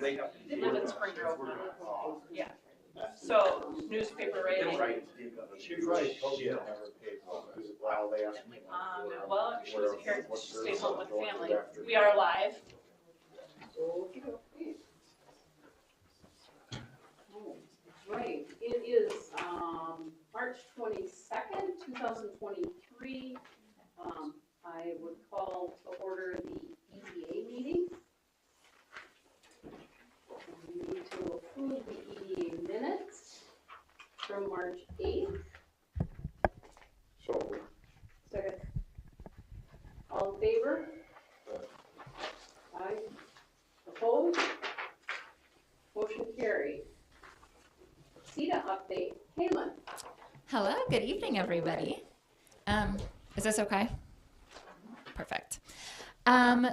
They live in Spring Grove. Yeah. So newspaper rating. She's right. She never paid for it. Well, they asked me. Well, she was here. She stayed home with family. We are live. Right, it is March 22nd, 2023. I would call to order the EDA meeting. We need to approve the EDA minutes from March 8th. So. Second. All in favor? Aye. Opposed? Motion carried. EDA update. Halen. Hello, good evening, everybody. Is this okay? Perfect.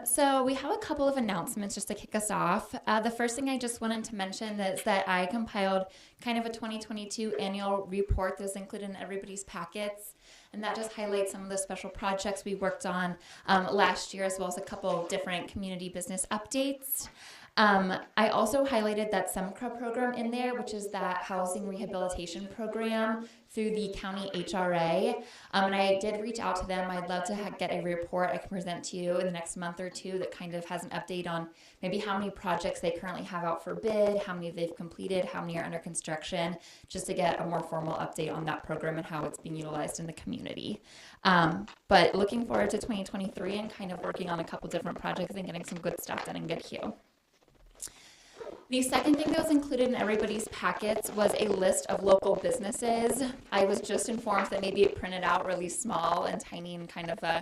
So we have a couple of announcements just to kick us off. The first thing I just wanted to mention is that I compiled kind of a 2022 annual report that's included in everybody's packets. And that just highlights some of the special projects we worked on last year, as well as a couple of different community business updates. I also highlighted that SEMCRA program in there, which is that housing rehabilitation program through the county HRA. And I did reach out to them. I'd love to get a report I can present to you in the next month or two that kind of has an update on maybe how many projects they currently have out for bid, how many they've completed, how many are under construction, just to get a more formal update on that program and how it's being utilized in the community. But looking forward to 2023 and kind of working on a couple different projects and getting some good stuff done in Good Hue. The second thing that was included in everybody's packets was a list of local businesses. I was just informed that maybe it printed out really small and tiny and kind of a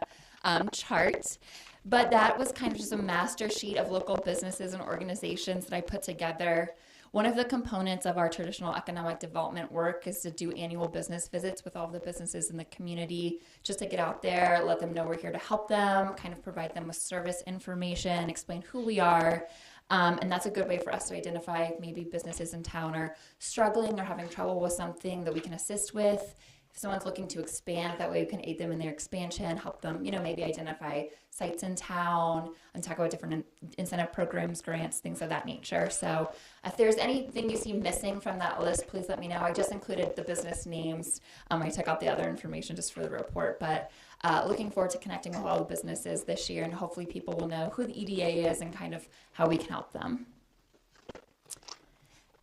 chart, but that was kind of just a master sheet of local businesses and organizations that I put together. One of the components of our traditional economic development work is to do annual business visits with all the businesses in the community, just to get out there, let them know we're here to help them, kind of provide them with service information, explain who we are. And that's a good way for us to identify maybe businesses in town are struggling or having trouble with something that we can assist with. If someone's looking to expand, that way we can aid them in their expansion, help them, maybe identify sites in town and talk about different incentive programs, grants, things of that nature. So if there's anything you see missing from that list, please let me know. I just included the business names. I took out the other information just for the report, but looking forward to connecting with all the businesses this year, and hopefully people will know who the EDA is and kind of how we can help them.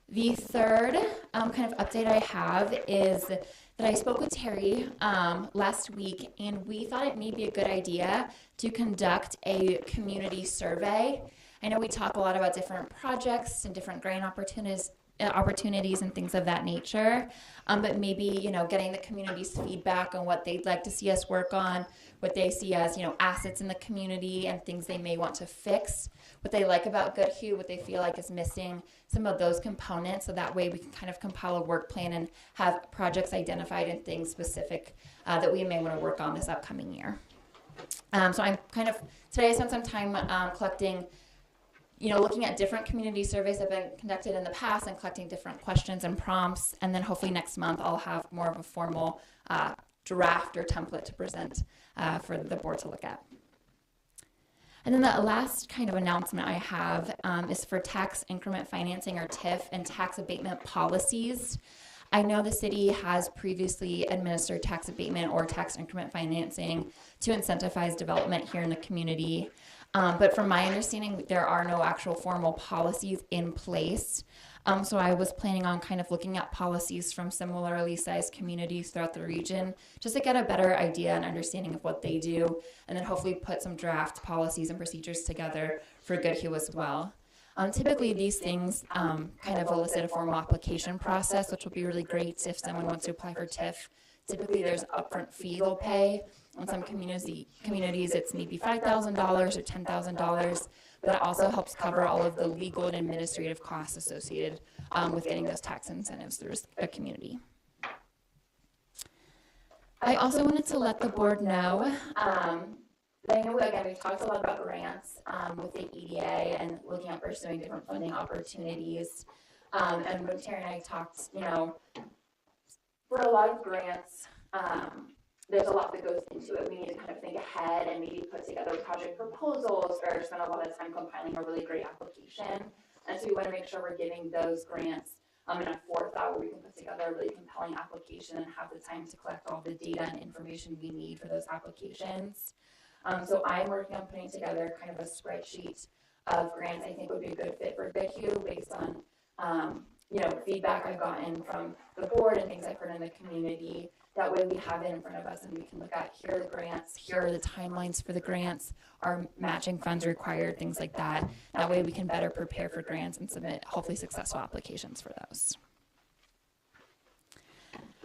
The third kind of update I have is that I spoke with Terry last week, and we thought it may be a good idea to conduct a community survey. I know we talk a lot about different projects and different grant opportunities and things of that nature, but maybe getting the community's feedback on what they'd like to see us work on, what they see as assets in the community and things they may want to fix, what they like about Good Hue, what they feel like is missing, some of those components, so that way we can kind of compile a work plan and have projects identified and things specific that we may want to work on this upcoming year. So I'm today I spent some time collecting, looking at different community surveys that have been conducted in the past and collecting different questions and prompts. And then hopefully next month I'll have more of a formal draft or template to present for the board to look at. And then the last kind of announcement I have is for tax increment financing, or TIF, and tax abatement policies. I know the city has previously administered tax abatement or tax increment financing to incentivize development here in the community. But from my understanding, there are no actual formal policies in place. So I was planning on kind of looking at policies from similarly sized communities throughout the region, just to get a better idea and understanding of what they do, and then hopefully put some draft policies and procedures together for Good Hue as well. Typically these things kind of elicit a formal application process, which will be really great if someone wants to apply for TIF. Typically there's an upfront fee they'll pay. In some communities it's maybe $5,000 or $10,000, but it also helps cover all of the legal and administrative costs associated with getting those tax incentives through a community. I also wanted to let the board know that I know, again, we've talked a lot about grants with the EDA and looking at pursuing different funding opportunities. And when Terry and I talked, for a lot of grants, there's a lot that goes into it. We need to kind of think ahead and maybe put together project proposals or spend a lot of time compiling a really great application. And And so we want to make sure we're giving those grants in a forethought where we can put together a really compelling application and have the time to collect all the data and information we need for those applications. So I'm working on putting together kind of a spreadsheet of grants I think would be a good fit for Goodhue based on feedback I've gotten from the board and things I've heard in the community. That way we have it in front of us and we can look at, here are the grants, here are the timelines for the grants, are matching funds required, things like that. That way we can better prepare for grants and submit hopefully successful applications for those.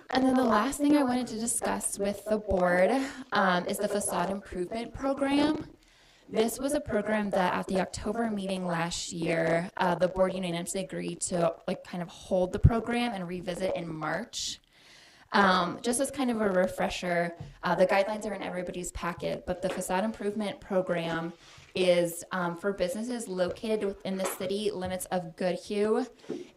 And then the last thing I wanted to discuss with the board is the facade improvement program. This was a program that at the October meeting last year, the board unanimously agreed to kind of hold the program and revisit in March. Just as kind of a refresher, the guidelines are in everybody's packet, but the facade improvement program is for businesses located within the city limits of Goodhue.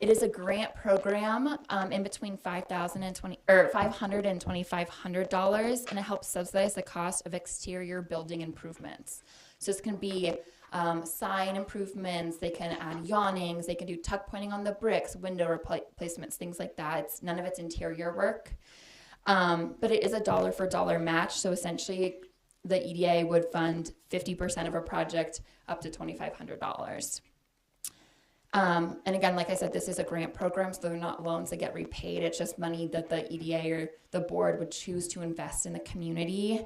It is a grant program in between $500 and $2,500, and it helps subsidize the cost of exterior building improvements. So this can be sign improvements, they can add awnings, they can do tuck pointing on the bricks, window replacements, things like that. None of it's interior work. But it is a dollar for dollar match. So essentially the EDA would fund 50% of a project up to $2,500. And again, like I said, this is a grant program, so they're not loans that get repaid. It's just money that the EDA or the board would choose to invest in the community.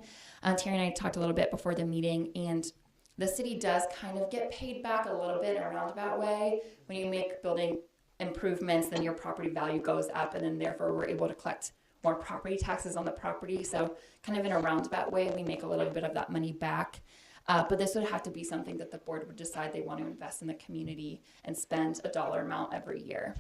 Terry and I talked a little bit before the meeting, and the city does kind of get paid back a little bit in a roundabout way. When you make building improvements, then your property value goes up, and then therefore we're able to collect more property taxes on the property. So kind of in a roundabout way, we make a little bit of that money back. But this would have to be something that the board would decide they want to invest in the community and spend a dollar amount every year.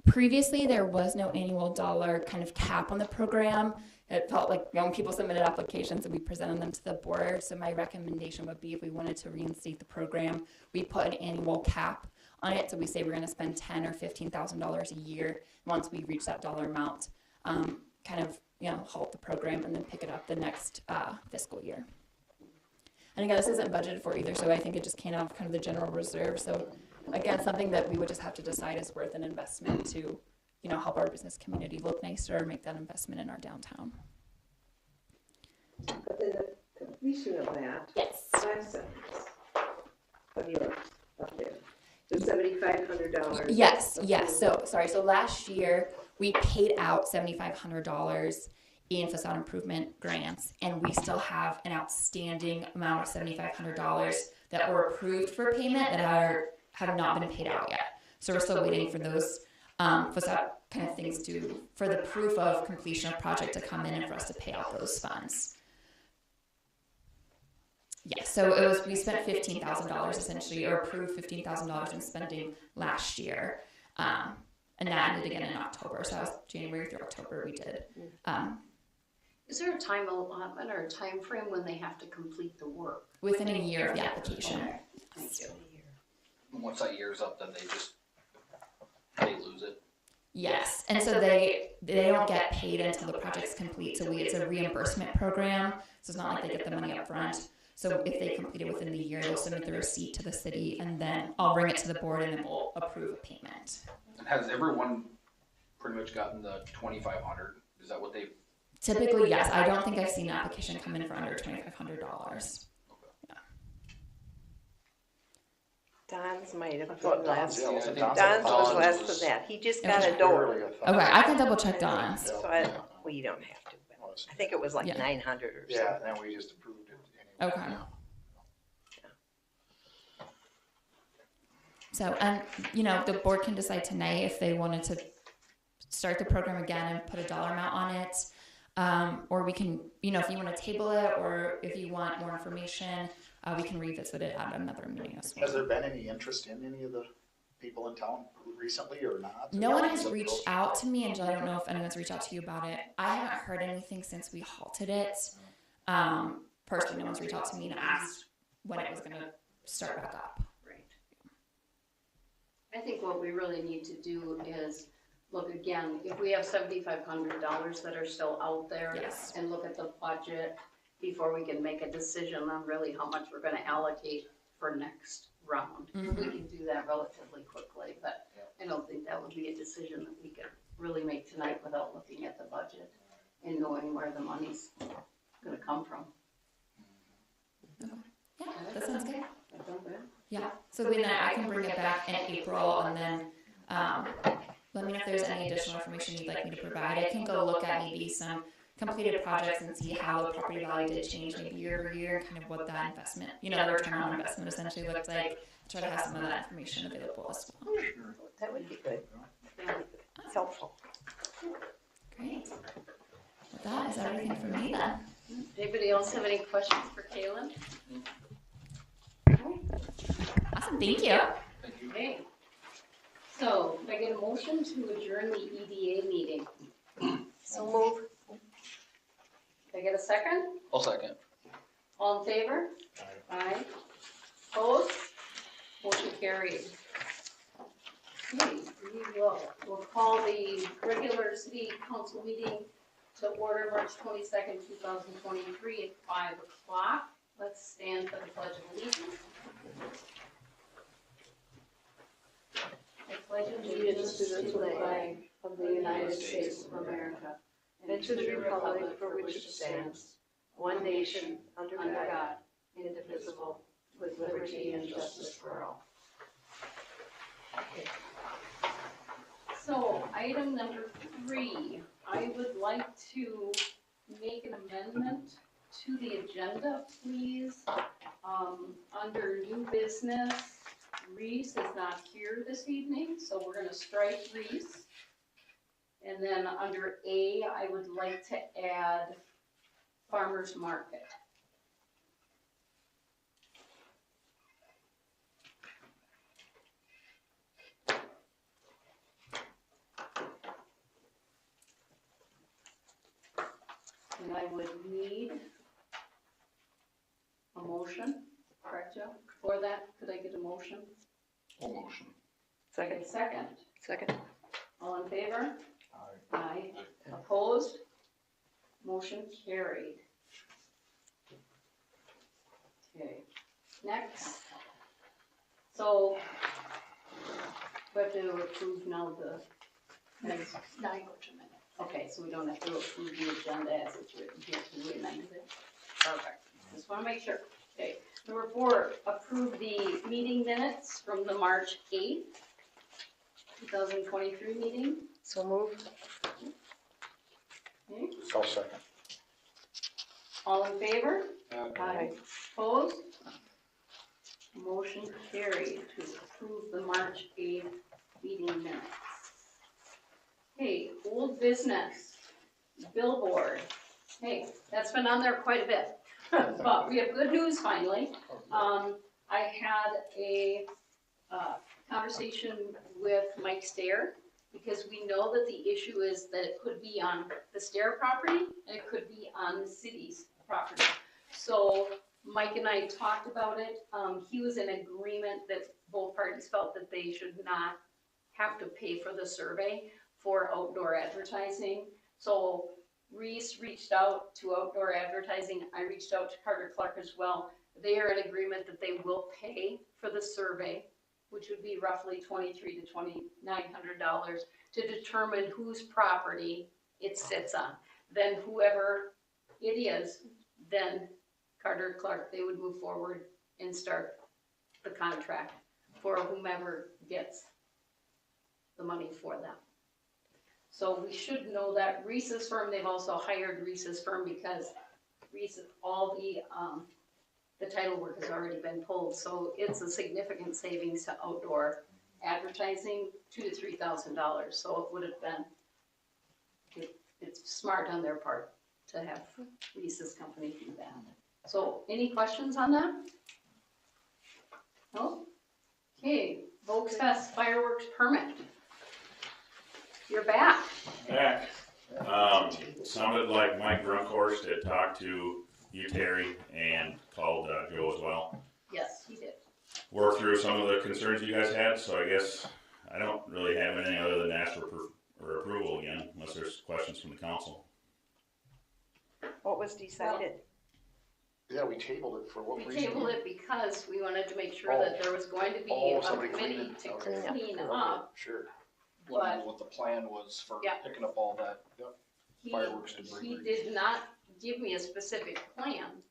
Previously, there was no annual dollar kind of cap on the program. It felt like young people submitted applications and we presented them to the board. So my recommendation would be, if we wanted to reinstate the program, we put an annual cap on it. So we say we're going to spend $10,000 or $15,000 a year. Once we reach that dollar amount, halt the program and then pick it up the next fiscal year. And again, this isn't budgeted for either, so I think it just came out of kind of the general reserve. So again, something that we would just have to decide is worth an investment to, help our business community look nicer or make that investment in our downtown. But then the completion of that. Yes. Last sentence of yours up there. So $7,500. Yes. So last year we paid out $7,500 in facade improvement grants, and we still have an outstanding amount of $7,500 that were approved for payment that have not been paid out yet. So we're still waiting for those facade kind of things for the proof of completion of project to come in and for us to pay out those funds. Yes, so we spent $15,000 essentially, or approved $15,000 in spending last year, and that ended again in October. So that was January through October we did. Is there a time allotment or a time frame when they have to complete the work? Within a year of the application. Okay. Thank you. Once that year's up, then they lose it. Yes, and so they don't get paid until the project's complete. So it's a reimbursement program. So it's not like they get the money up front. So if they complete it within the year, they'll submit the receipt to the city, and then I'll bring it to the board, and then we'll approve a payment. And has everyone pretty much gotten the $2,500? Is that what they've? Typically, yes. I don't think I've seen an application come in for under $2,500. Yeah. Don's might have thought been Don's, less. yeah, Don's was less than that. He just got a door. Okay, I can double check Don's. So you don't have to. But I think it was like 900 or something. Yeah, and then we just approved it anyway. Okay. So, and the board can decide tonight if they wanted to start the program again and put a dollar amount on it. Or we can, if you want to table it, or if you want more information, we can revisit it at another meeting as well. Has there been any interest in any of the people in town recently or not? No one has reached out to me, and I don't know if anyone's reached out to you about it. I haven't heard anything since we halted it. Personally, no one's reached out to me and asked when it was going to start back up. Right. I think what we really need to do is look again, if we have $7,500 that are still out there, Yes. and look at the budget before we can make a decision on really how much we're going to allocate for next round. We Mhm. can do that relatively quickly, but I don't think that would be a decision that we could really make tonight without looking at the budget and knowing where the money's gonna come from. Yeah, that sounds good. That sound good? Yeah, so then I can bring it back in April and then let me know if there's any additional information you'd like me to provide. I can go look at maybe some completed projects and see how the property value did change maybe year over year and kind of what that investment, the return on investment essentially looked like. Try to have some of that information available as well. That would be good. Yeah. It's helpful. Great. Well, that is everything from me then. Anybody else have any questions for Kaylin? Awesome, thank you. Okay. So, can I get a motion to adjourn the EDA meeting? So move. Can I get a second? I'll second. All in favor? Aye. Opposed? Motion carried. Okay, we'll call the regular city council meeting to order March 22nd, 2023 at 5 o'clock. Let's stand for the Pledge of Allegiance. I pledge allegiance to the flag of the United States of America and to the republic for which it stands, one nation, under God, indivisible, with liberty and justice for all. So, item number 3, I would like to make an amendment to the agenda, please. Under new business, Reese is not here this evening, so we're gonna strike Reese. And then under A, I would like to add farmer's market. And I would need a motion, correct, Joe? For that, could I get a motion? Full motion. Okay, second. Second. All in favor? Aye. Opposed? Motion carried. Okay, next. So, we have to approve now the minutes. Now you go to minutes. Okay, so we don't have to approve the agenda as it's written here, because we amended it. Perfect. Just want to make sure. Okay. Number 4, approve the meeting minutes from the March 8th, 2023 meeting. So move. Okay. I'll second. All in favor? Aye. Opposed? Motion carried to approve the March 8th meeting minutes. Okay, old business, billboard. Hey, that's been on there quite a bit, but we have good news finally. I had a conversation with Mike Stair, because we know that the issue is that it could be on the Stair property and it could be on the city's property. So Mike and I talked about it. He was in agreement that both parties felt that they should not have to pay for the survey for outdoor advertising. So Reese reached out to outdoor advertising. I reached out to Carter Clark as well. They are in agreement that they will pay for the survey, which would be roughly $2,300 to $2,900 to determine whose property it sits on. Then whoever it is, then Carter Clark, they would move forward and start the contract for whomever gets the money for them. So we should know that Reese's firm, they've also hired Reese's firm because Reese, all the title work has already been pulled. So it's a significant savings to outdoor advertising, $2,000 to $3,000. So it would have been, it's smart on their part to have Reese's company do that. So any questions on that? No? Okay, Volks Fest fireworks permit. You're back. Back. Sounded like Mike Drunkhorst had talked to you, Terry, and called Joe as well. Yes, he did. Worked through some of the concerns you guys had, so I guess I don't really have anything other than ask for approval again, unless there's questions from the council. What was decided? Yeah, we tabled it for what We reason? tabled it because we wanted to make sure that there was going to be Oh, a somebody committee clean to it. clean Okay, up. sure. Let me know what the plan was for Yeah. picking up all that He, fireworks he debris. did not give me a specific plan,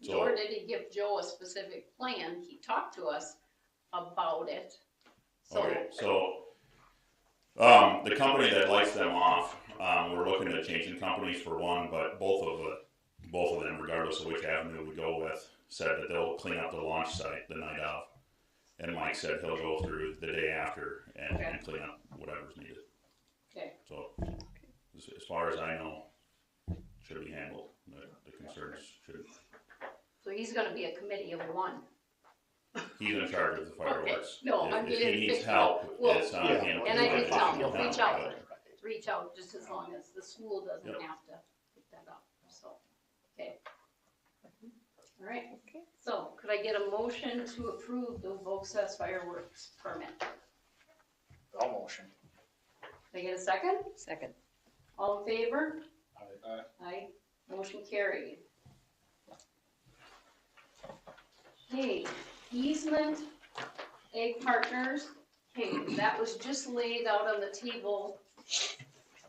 So- nor did he give Joe a specific plan. He talked to us about it. So, Okay, so, the company that lights them off, we're looking at changing companies for one, but both of them, regardless of which avenue we go with, said that they'll clean up the launch site the night of. And Mike said he'll go through the day after and clean up whatever's needed. okay, So, as far as I know, should be handled. The concerns should. so he's gonna be a committee of one. He's in charge of the fireworks. No, I'm If getting he needs picture. help, Well, it's on yeah. him. And I to can tell him, help, reach out. but- Reach out just as long as the school doesn't Yep. have to pick that up, so, okay. All right, so could I get a motion to approve the Volksfest fireworks permit? I'll motion. Can I get a second? Second. All in favor? Aye. Aye, motion carried. Okay, easement, Egg Partners, okay, that was just laid out on the table.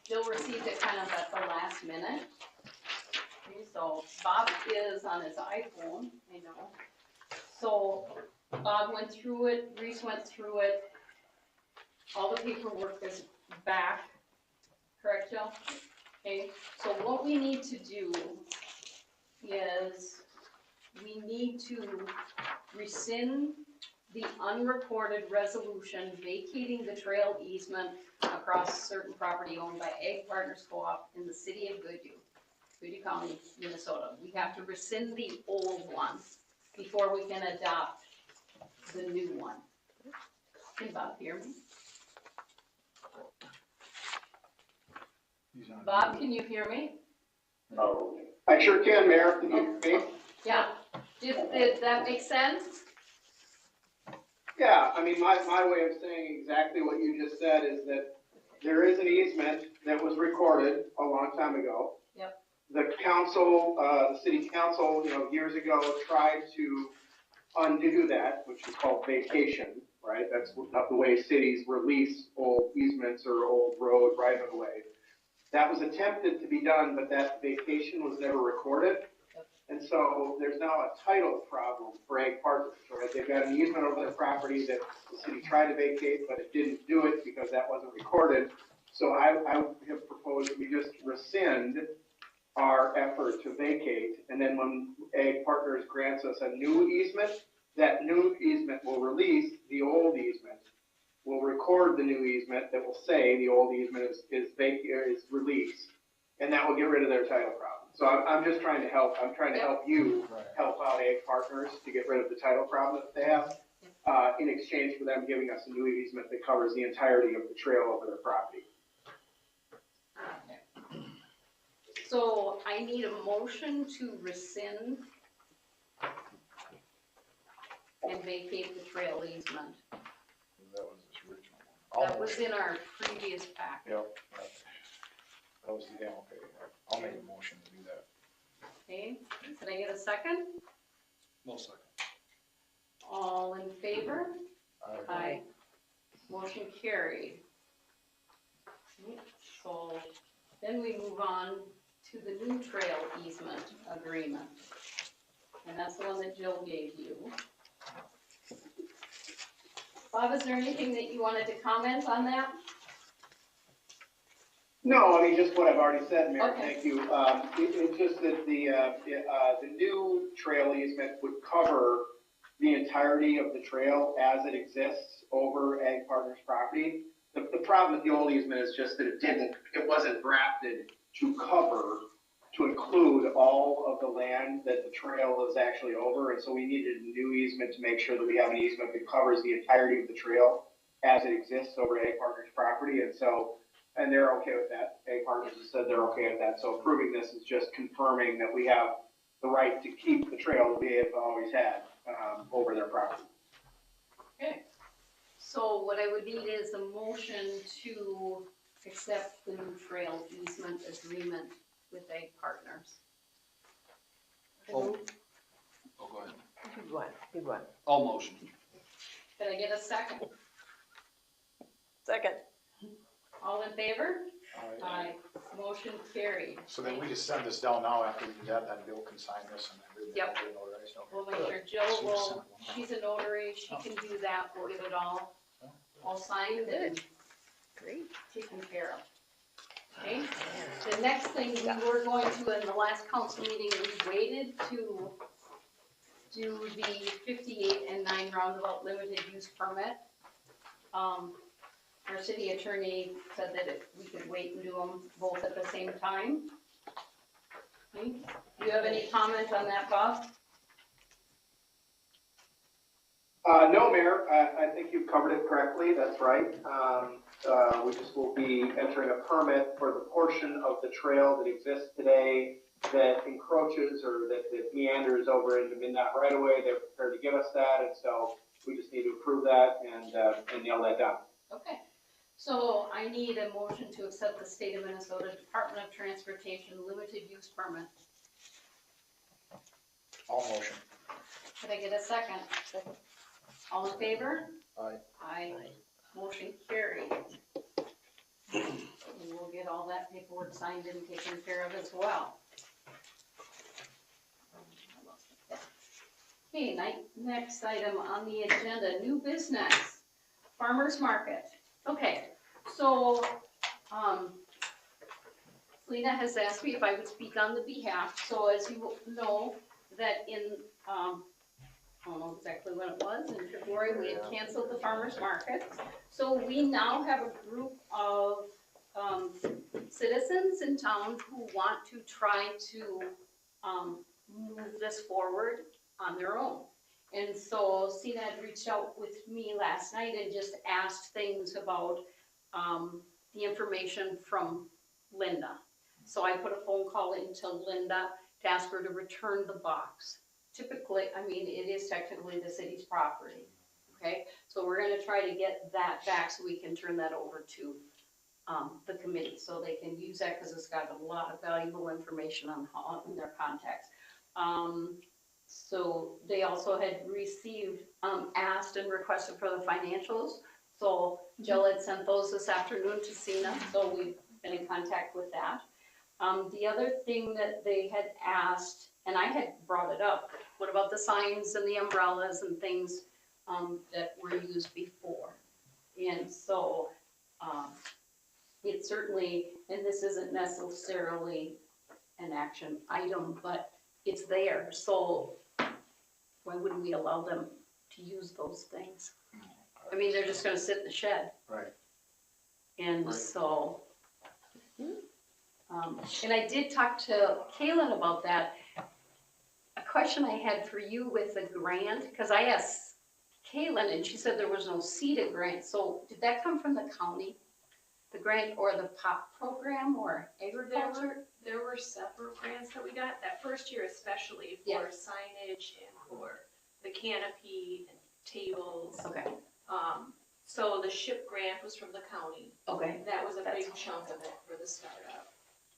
Jill received it kind of at the last minute. Okay, so Bob is on his iPhone, I know. So Bob went through it, Reese went through it. All the paperwork is back, correct, Jill? Okay, so what we need to do is we need to rescind the unrecorded resolution vacating the trail easement across certain property owned by Egg Partners Co-op in the city of Goodhue County, Minnesota. We have to rescind the old one before we can adopt the new one. Can Bob hear me? Bob, can you hear me? Oh, I sure can, Mayor. Can you hear me? Yeah. Did that make sense? Yeah, I mean, my way of saying exactly what you just said is that there is an easement that was recorded a long time ago. Yep. The council, the city council, years ago tried to undo that, which is called vacation, right? That's not the way cities release old easements or old road right of way. That was attempted to be done, but that vacation was never recorded. And so there's now a title problem for Egg Partners, right? They've got an easement over their property that the city tried to vacate, but it didn't do it because that wasn't recorded. So I have proposed we just rescind our effort to vacate, and then when Egg Partners grants us a new easement, that new easement will release the old easement. We'll record the new easement that will say the old easement is released, and that will get rid of their title problem. So I'm just trying to help. I'm trying to help you help out Egg Partners to get rid of the title problem that they have, in exchange for them giving us a new easement that covers the entirety of the trail over their property. So I need a motion to rescind and vacate the trail easement. That was this original one. That was in our previous pack. Yep. That was, yeah, okay. I'll make a motion to do that. Okay, can I get a second? No second. All in favor? Aye. Motion carried. Okay, so then we move on to the new trail easement agreement. And that's the one that Jill gave you. Bob, is there anything that you wanted to comment on that? No, I mean, just what I've already said, Mayor, Okay. thank you. It's just that the new trail easement would cover the entirety of the trail as it exists over Egg Partners property. The problem with the old easement is just that it wasn't drafted to cover, to include all of the land that the trail is actually over, and so we needed a new easement to make sure that we have an easement that covers the entirety of the trail as it exists over Egg Partners property, and they're okay with that. Egg Partners has said they're okay with that. So approving this is just confirming that we have the right to keep the trail that we have always had over their property. Okay. So what I would need is a motion to accept the new trail easement agreement with Egg Partners. Oh, go ahead. Good one. All motion. Can I get a second? Second. All in favor? Alright. Aye. Motion carried. So then we just send this down now after we do that, then Bill can sign this and then we Yep. can notarize. Okay, We'll make good. sure Jill So you will, sent one. she's a notary, she can do that, we'll get it all signed and Great. taken care of. Okay, the next thing we were going to, in the last council meeting, we waited to do the 58 and 9 roundabout limited use permit. Our city attorney said that we could wait and do them both at the same time. Okay. Do you have any comment on that, Bob? No, Mayor, I think you've covered it correctly, that's right. We just will be entering a permit for the portion of the trail that exists today that encroaches or that meanders over into Midnight right away. They're prepared to give us that, and so we just need to approve that and nail that down. Okay, so I need a motion to accept the State of Minnesota Department of Transportation limited use permit. All motion. Could I get a second? All in favor? Aye. Aye. Motion carried. And we'll get all that paperwork signed and taken care of as well. Okay, next item on the agenda, new business, farmer's market. Okay, so, Lena has asked me if I would speak on the behalf, so as you know, that in, I don't know exactly when it was, in February, we had canceled the farmer's market. So we now have a group of, citizens in town who want to try to, move this forward on their own. And so CNED reached out with me last night and just asked things about, the information from Linda. So I put a phone call into Linda to ask her to return the box. Typically, I mean, it is technically the city's property, okay? So we're gonna try to get that back so we can turn that over to, the committee, so they can use that, because it's got a lot of valuable information on their contacts. So they also had received, asked and requested for the financials. So Jill had sent those this afternoon to Cena, so we've been in contact with that. The other thing that they had asked, and I had brought it up, what about the signs and the umbrellas and things, that were used before? And so, it certainly, and this isn't necessarily an action item, but it's there, so why wouldn't we allow them to use those things? I mean, they're just gonna sit in the shed. Right. And Right. so, and I did talk to Kaylin about that. A question I had for you with the grant, because I asked Kaylin and she said there was no CEDA grant, so did that come from the county? The grant or the POP program or agriculture? There were separate grants that we got, that first year especially Yeah. for signage and for the canopy and tables. Okay, So the SHIP grant was from the county. okay, That was a That's- big chunk of it for the startup.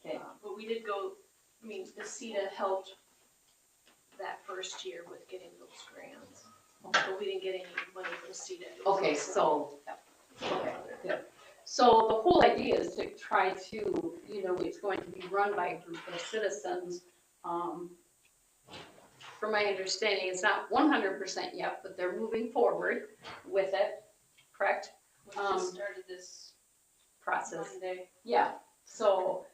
okay, But we did go, I mean, the CETA helped that first year with getting those grants. But we didn't get any money from CETA. okay, so, okay, good. So the whole idea is to try to, you know, it's going to be run by a group of citizens. From my understanding, it's not 100% yet, but they're moving forward with it, correct? We just started this Process. Monday. Yeah, so,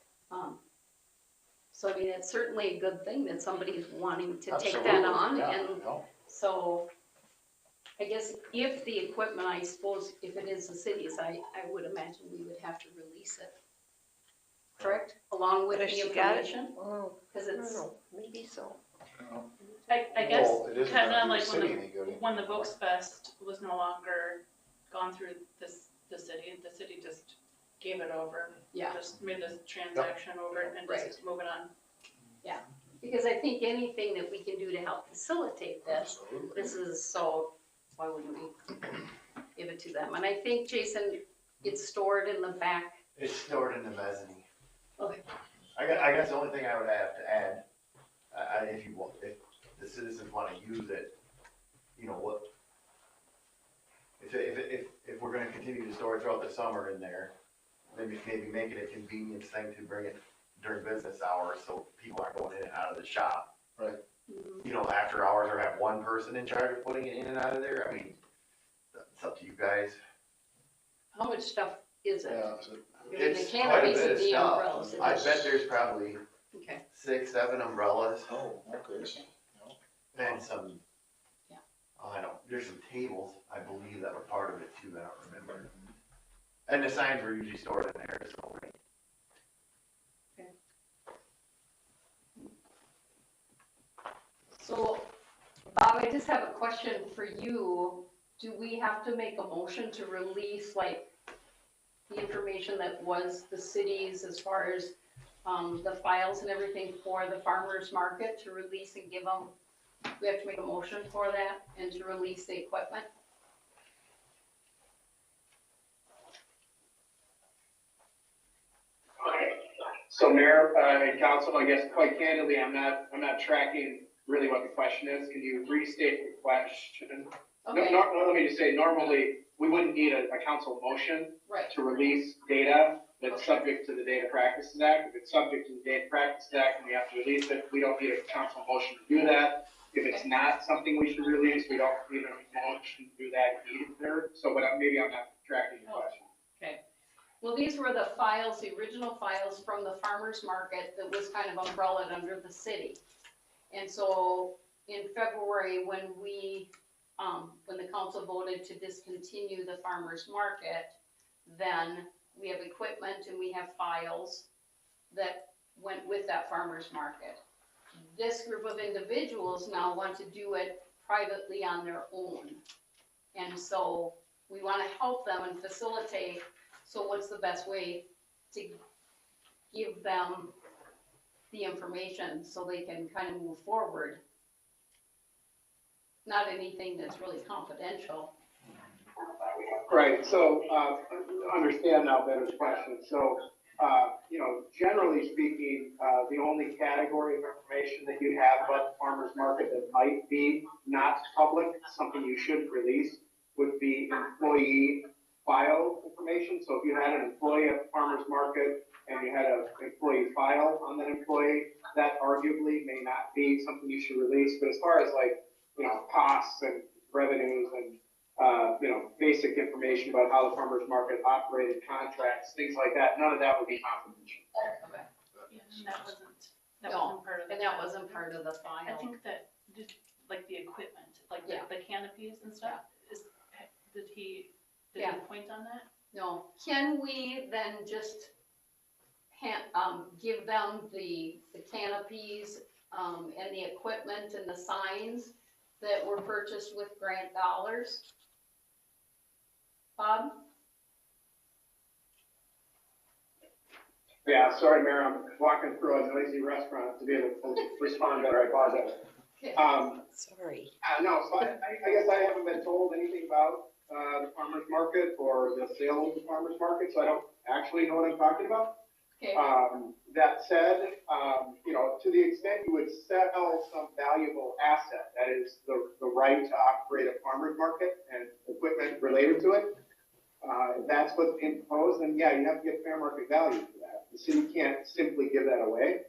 so I mean, it's certainly a good thing that somebody's wanting to take that Absolutely, on, yeah, and no. so I guess if the equipment, I suppose, if it is the city's, I would imagine we would have to release it. Correct? Along with But the if she got it- information, Oh, because I don't it's, know, maybe so. I guess, Well, it isn't kinda gonna do like the when city any good. when the Books Fest was no longer gone through the city just gave it over. yeah. Just made this transaction over and just moving on. Because I think anything that we can do to help facilitate this, Absolutely. this is, so why wouldn't we give it to them? And I think, Jason, it's stored in the back. It's stored in the mezzanine. Okay. I guess the only thing I would have to add if the citizens wanna use it, you know, what, if we're gonna continue to store it throughout the summer in there, maybe make it a convenience thing to bring it during business hours, so people aren't going in and out of the shop. Right. You know, after hours, or have one person in charge of putting it in and out of there, I mean, it's up to you guys. How much stuff is it? Yeah, so I mean, the It's quite a canopies bit and of the stuff. umbrellas. I bet there's probably Okay, 6, 7 umbrellas, oh, okay. and some, Yeah. I don't, there's some tables, I believe, that were part of it too, I don't remember. And the signs were usually stored in there, so. so Bob, I just have a question for you. Do we have to make a motion to release like the information that was the city's as far as the files and everything for the farmer's market to release and give them? We have to make a motion for that and to release the equipment? So Mayor, and council, I guess quite candidly, I'm not tracking really what the question is. Can you restate the question? Okay, No, let me just say, normally, we wouldn't need a council motion right, to release data that's subject to the Data Practices Act. If it's subject to the Data Practices Act and we have to release it, we don't need a council motion to do that. If it's not something we should release, we don't need a motion to do that either. So, but maybe I'm not tracking the question. okay. Well, these were the files, the original files from the farmer's market that was kind of umbrellaed under the city. And so in February, when the council voted to discontinue the farmer's market, then we have equipment and we have files that went with that farmer's market. This group of individuals now want to do it privately on their own. And so we want to help them and facilitate. So what's the best way to give them the information so they can kind of move forward? Not anything that's really confidential. Right, so, understand now Ben's question. So, generally speaking, the only category of information that you have about the farmer's market that might be not public, something you shouldn't release, would be employee file information. So if you had an employee at the farmer's market and you had an employee file on that employee, that arguably may not be something you should release. But as far as costs and revenues and basic information about how the farmer's market operated, contracts, things like that, none of that would be confidential. Okay. Yeah, and that No, wasn't part of the. And that wasn't part of the I file. think that, like the equipment, like Yeah. the canopies and stuff, did he Yeah. point on that? No, can we then just give them the canopies, and the equipment and the signs that were purchased with grant dollars? Bob? Yeah, sorry, Mayor, I'm walking through a noisy restaurant to be able to respond better. I apologize. Okay. Sorry. No, so I guess I haven't been told anything about the farmer's market or the sale of the farmer's market, so I don't actually know what I'm talking about. Okay, That said, to the extent you would sell some valuable asset, that is the right to operate a farmer's market and equipment related to it, if that's what's imposed, then yeah, you have to get fair market value for that. The city can't simply give that away.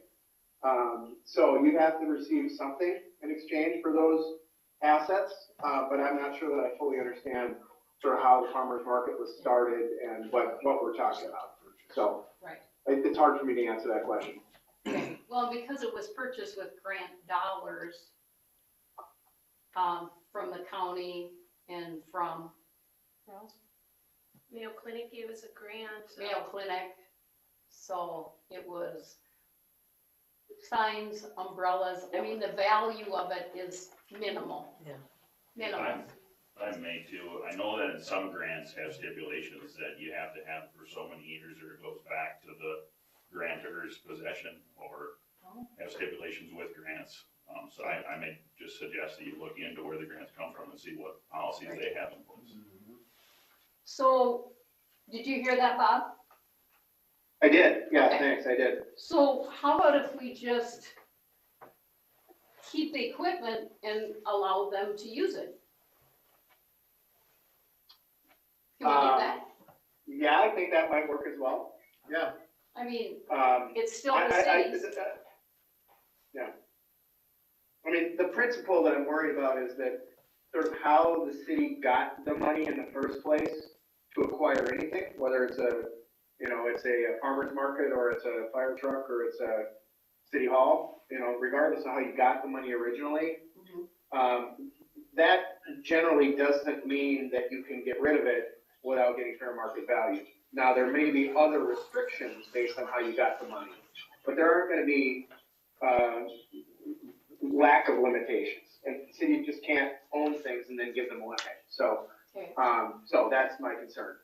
So you have to receive something in exchange for those assets, but I'm not sure that I fully understand sort of how the farmer's market was started and what we're talking about. So right. it's hard for me to answer that question. Okay, well, because it was purchased with grant dollars, from the county and from Mayo Clinic gave us a grant. Mayo Clinic, so it was signs, umbrellas, I mean, the value of it is minimal. Yeah. Minimal. I'm made too. I know that some grants have stipulations that you have to have for so many years or it goes back to the grantor's possession or have stipulations with grants. So I may just suggest that you look into where the grants come from and see what policies they have in place. So, did you hear that, Bob? I did, yeah, Okay. thanks, I did. So how about if we just keep the equipment and allow them to use it. Can we do that? Yeah, I think that might work as well. Yeah. I mean, Um, it's still the city's. Yeah. I mean, the principle that I'm worried about is that sort of how the city got the money in the first place to acquire anything, whether it's it's a farmer's market or it's a fire truck or it's a city hall, regardless of how you got the money originally, that generally doesn't mean that you can get rid of it without getting fair market value. Now, there may be other restrictions based on how you got the money, but there aren't going to be lack of limitations. And the city just can't own things and then give them away. So, Okay. So that's my concern.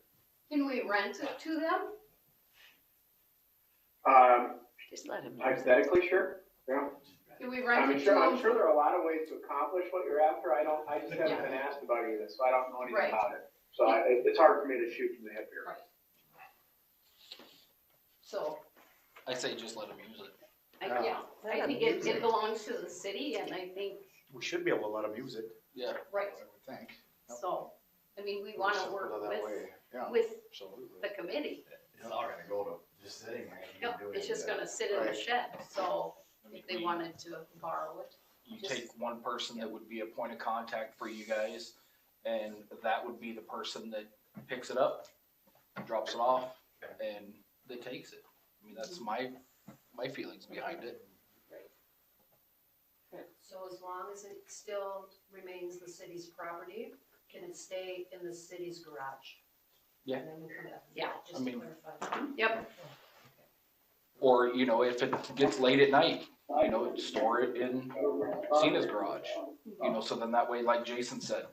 Can we rent it to them? Just let him. Hypothetically, sure. Yeah. Can we rent I'm it to sure them? there are a lot of ways to accomplish what you're after. I just haven't been asked about any of this, so I don't know anything Right. about it. So it's hard for me to shoot from the hip here. Right. So, I say just let them use it. I think it belongs to the city, and I think, We should be able to let them use it, Yeah. right, I would think. so, I mean, we wanna Simple work that way, yeah, with absolutely. the committee. It's not gonna go to just sitting there. You No, can't do it's just anything. gonna sit in the Right. shed, so if they wanted to borrow it. You Just- take one person that would be a point of contact for you guys, and that would be the person that picks it up, drops it off, and that takes it. I mean, that's my feelings behind it. So as long as it still remains the city's property, can it stay in the city's garage? Yeah. And then we come back. Yeah. Just I to mean- clarify. Yep, Or, if it gets late at night, store it in Cena's garage. So then that way, like Jason said,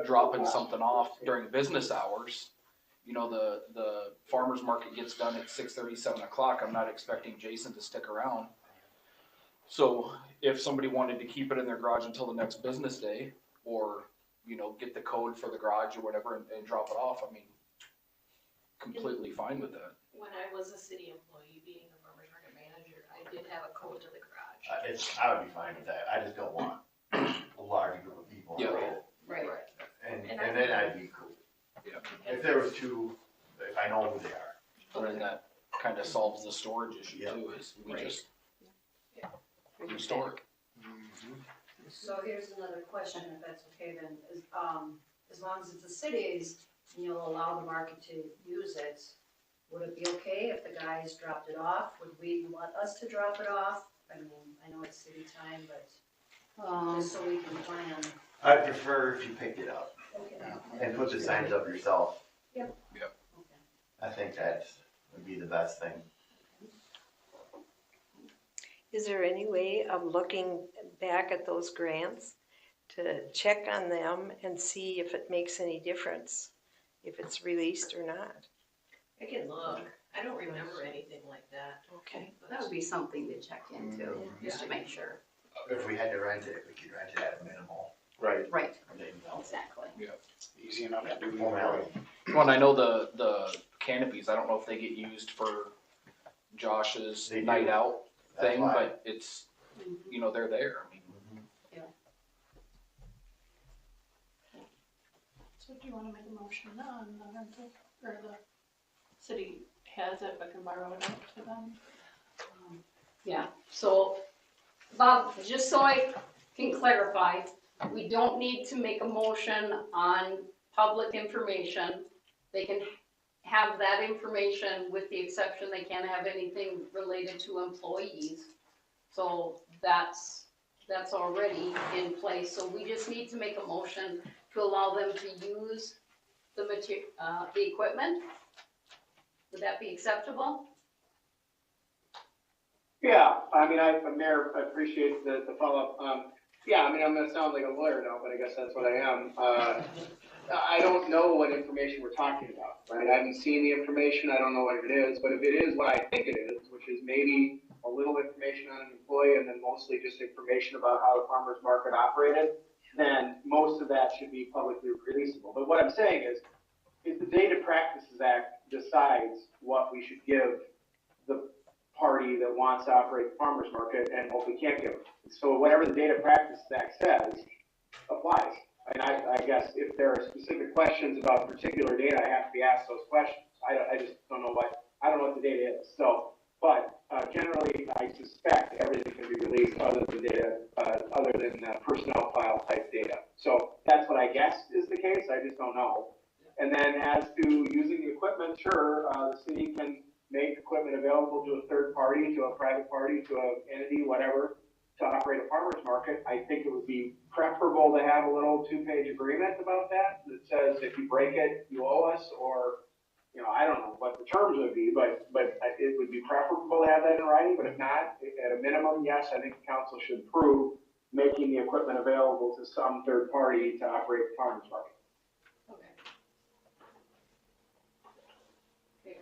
dropping something off during business hours, the farmer's market gets done at 6:30, 7:00. I'm not expecting Jason to stick around. So if somebody wanted to keep it in their garage until the next business day, or, get the code for the garage or whatever and drop it off, I mean, completely fine with that. When I was a city employee, being a farmer's market manager, I did have a code to the garage. I would be fine with that. I just don't want a large group of people. Yeah. right. And And I then I'd be cool. Yeah. If there was two, if I know who they are. But then that kind of solves the storage issue Yeah. too, is we Right. just store it. So here's another question, if that's okay then, is, as long as it's the city's, and you'll allow the market to use it, would it be okay if the guys dropped it off? Would we want us to drop it off? I mean, I know it's city time, but just so we can plan. I'd prefer if you picked it up Okay. and put the signs up yourself. Yep. Okay. I think that would be the best thing. Is there any way of looking back at those grants to check on them and see if it makes any difference, if it's released or not? I can look. I don't remember anything like that. Okay. That would be something to check into, just to make sure. If we had to rent it, we could rent it at minimal. Right, Right, Then, exactly. easy enough to do. Formality. Well, and I know the canopies, I don't know if they get used for Josh's They do. night out That's thing, why. but it's, they're there. I mean, So do you wanna make a motion on the rental, or the city has it, but can borrow it out to them? Yeah, so, Bob, just so I can clarify, we don't need to make a motion on public information. They can have that information with the exception they can't have anything related to employees. So that's already in place, so we just need to make a motion to allow them to use the equipment. Would that be acceptable? Yeah, I mean, Mayor, I appreciate the follow-up. Yeah, I mean, I'm gonna sound like a lawyer now, but I guess that's what I am. I don't know what information we're talking about, right? I haven't seen the information, I don't know what it is, but if it is what I think it is, which is maybe a little information on an employee and then mostly just information about how the farmer's market operated, then most of that should be publicly releasable. But what I'm saying is the Data Practices Act decides what we should give the party that wants to operate the farmer's market and hopefully can't give it. So whatever the Data Practices Act says applies. And I guess if there are specific questions about particular data, I have to be asked those questions. I just don't know I don't know what the data is. So, but generally, I suspect everything can be released other than personnel file type data. So that's what I guess is the case. I just don't know. And then as to using the equipment, sure, the city can make equipment available to a third party, to a private party, to an entity, whatever, to operate a farmer's market. I think it would be preferable to have a little 2-page agreement about that says if you break it, you owe us, or, I don't know what the terms would be, but it would be preferable to have that in writing. But if not, at a minimum, yes, I think the council should approve making the equipment available to some third party to operate the farmer's market. Okay.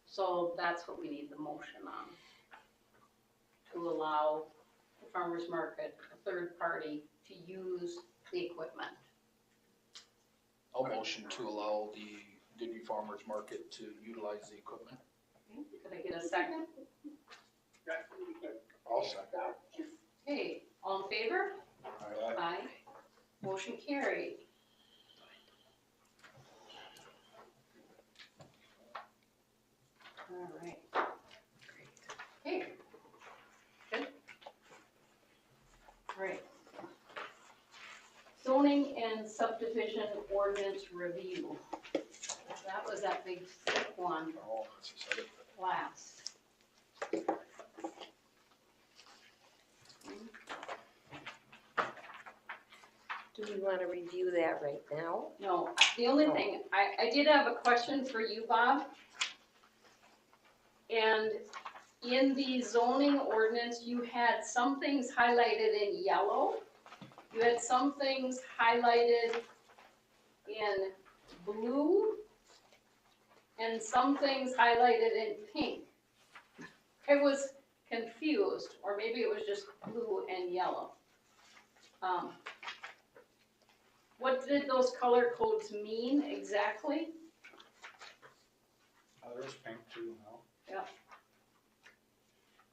So that's what we need the motion on, to allow the farmer's market, a third party, to use the equipment. I'll motion to allow the Digby Farmers Market to utilize the equipment. Okay. Could I get a second? I'll second. Okay, all in favor? Aye. Aye. Motion carried. All right. Okay. Good. All right. Zoning and subdivision ordinance review. That was that big thick one Oh, that's just it. last. Do we want to review that right now? No, the only thing, I did have a question for you, Bob. And in the zoning ordinance, you had some things highlighted in yellow. You had some things highlighted in blue. And some things highlighted in pink. I was confused, or maybe it was just blue and yellow. What did those color codes mean exactly? There's pink too, no?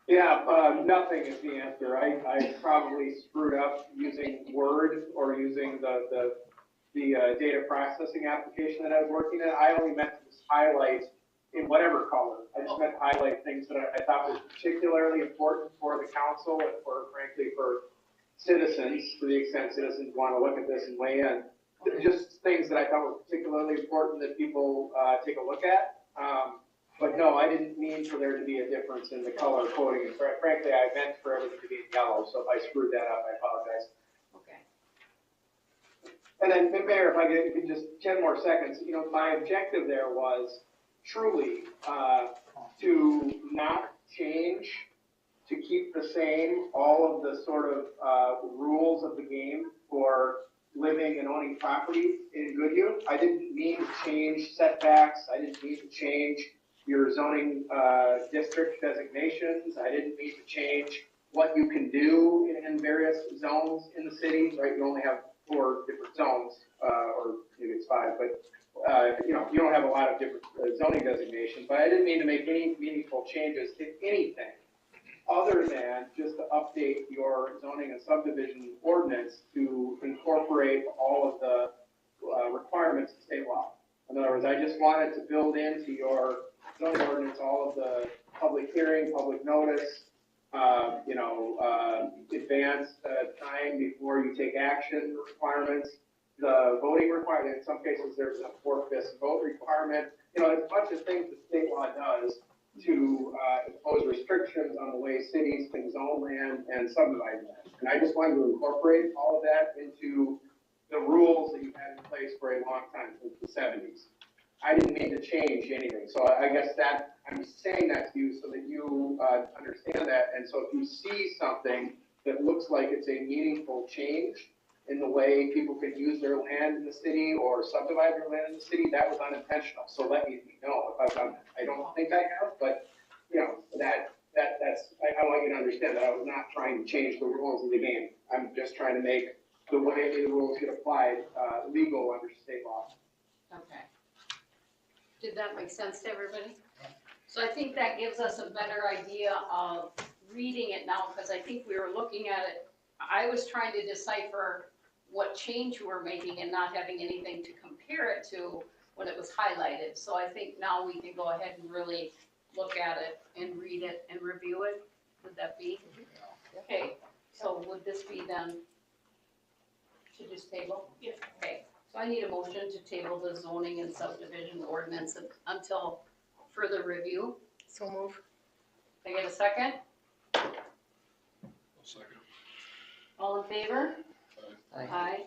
Yeah, nothing is the answer. I probably screwed up using Word or using the data processing application that I was working in. I only meant to just highlight in whatever color. I just meant to highlight things that I thought were particularly important for the council and frankly for citizens, to the extent citizens want to look at this and weigh in. Just things that I thought were particularly important that people take a look at. But no, I didn't mean for there to be a difference in the color coding. And frankly, I meant for everything to be in yellow. So if I screwed that up, I apologize. Okay. And then, Mayor, if I could just 10 more seconds, my objective there was truly to not change, to keep the same all of the sort of rules of the game for living and owning property in Goodhue. I didn't mean to change setbacks. I didn't mean to change your zoning district designations. I didn't mean to change what you can do in various zones in the city, right? You only have 4 different zones, or maybe it's 5, but you don't have a lot of different zoning designations. But I didn't mean to make any meaningful changes to anything other than just to update your zoning and subdivision ordinance to incorporate all of the requirements of state law. In other words, I just wanted to build into your zoning ordinance all of the public hearing, public notice, advance time before you take action requirements, the voting requirement. In some cases, there's a 4/5 vote requirement. There's a bunch of things that state law does to impose restrictions on the way cities can zone land and subdivide land. And I just wanted to incorporate all of that into the rules that you've had in place for a long time, since the 70s. I didn't mean to change anything. So I guess that I'm saying that to you so that you understand that. And so if you see something that looks like it's a meaningful change in the way people can use their land in the city or subdivide their land in the city, that was unintentional. So let me know if I've done that. I don't think I have, but that's I want you to understand that I was not trying to change the rules of the game. I'm just trying to make the way the rules get applied legal under state law. Okay. Did that make sense to everybody? So I think that gives us a better idea of reading it now, because I think we were looking at it, I was trying to decipher what change we were making and not having anything to compare it to when it was highlighted. So I think now we can go ahead and really look at it and read it and review it. Would that be? Okay, so would this be then to just table? Yeah. Okay, so I need a motion to table the zoning and subdivision ordinance until further review. So move. Can I get a second? Second. All in favor? Aye. Aye.